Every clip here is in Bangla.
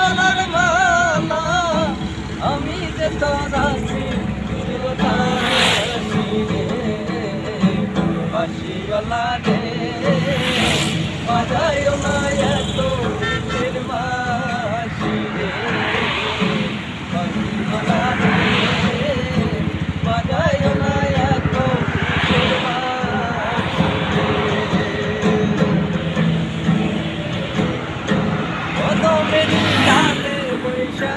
গলার মালা আমি যে তোর আছি বাঁশিওয়ালা রে বাজায় না এত সুখের বাঁশি রে বাঁশিওয়ালা রে বাজায় না এত সুখের বাঁশি কদমের ডালে বৈশা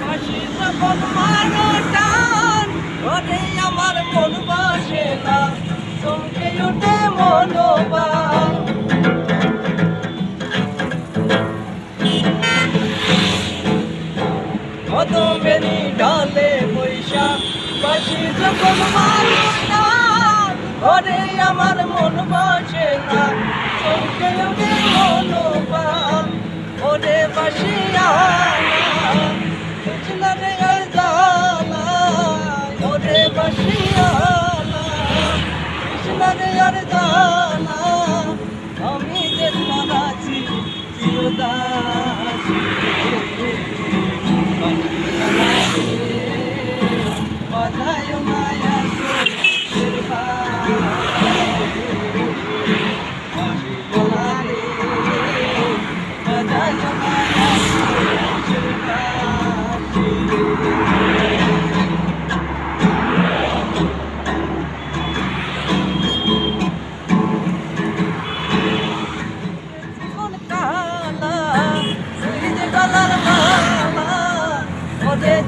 বাঁশি যখন মারো টান ঘরে আমার মন বসে না চমকে ওঠে মনোবাল কদমেরি ডালে বৈশা বাঁশি যখন মারো টান ঘরে আমার মন বসে না চমকে ওঠে মনোবাল ওরে বাঁশিয়া কৃষ্ণ রে জালা ওরে বাঁশিয়া কৃষ্ণ রে জালা আমি যে তোর আছি চিরদাসী বাজায় মায়া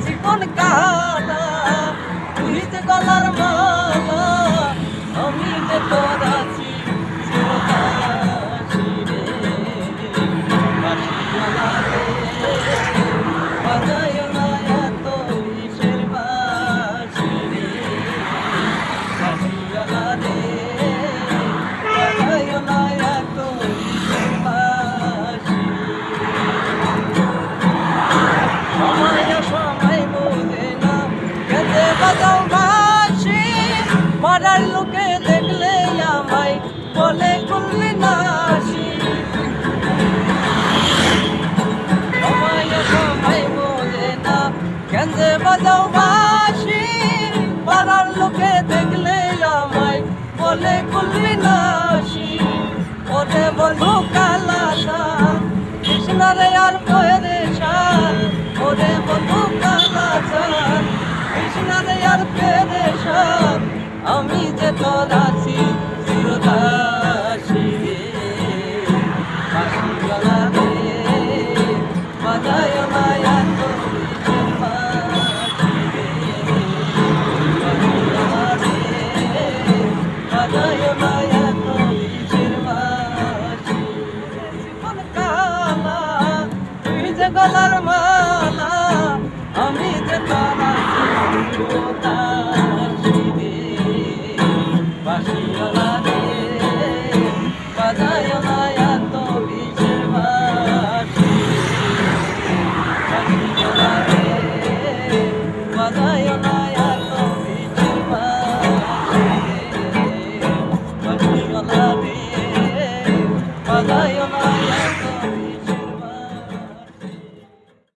জীবন কালা তুই যে গলার মালা আমি যে তোর আছি চিরদাসী রে বাঁশিওয়ালা রে বাজায় না এত বিষের বাঁশি রে বাঁশিওয়ালা রে বাজায় না এত বিষের বাঁশি সময় বোঝে না কেঁদে বাজাও বাঁশি পাড়ার লোকে দেখলে আমায় বলে করলে নাশি সময় বোঝে না কেঁদে বাজাও বাঁশি পাড়ার লোকে দেখলে আমায় বলে করলে নাশি ওরে বন্ধু কালাসা কৃষ্ণ রে আর পরেশা ওরে বন্ধু কালাসা কৃষ্ণ রে আর পরেশা আমি যে তোর আছি চিরদাসী রে বাঁশিওয়ালা রে বাজায় না এত বিষের বাঁশি রে বাঁশিওয়ালা রে বাজায় না এত বিষের বাঁশি জীবন কালা তুই যে গলার মালা আমি যে তোর আছি চিরদাসী রে বাঁশিওয়ালা রে বাজায় না এত বিষের বাঁশি বাঁশিওয়ালা রে বাজায় না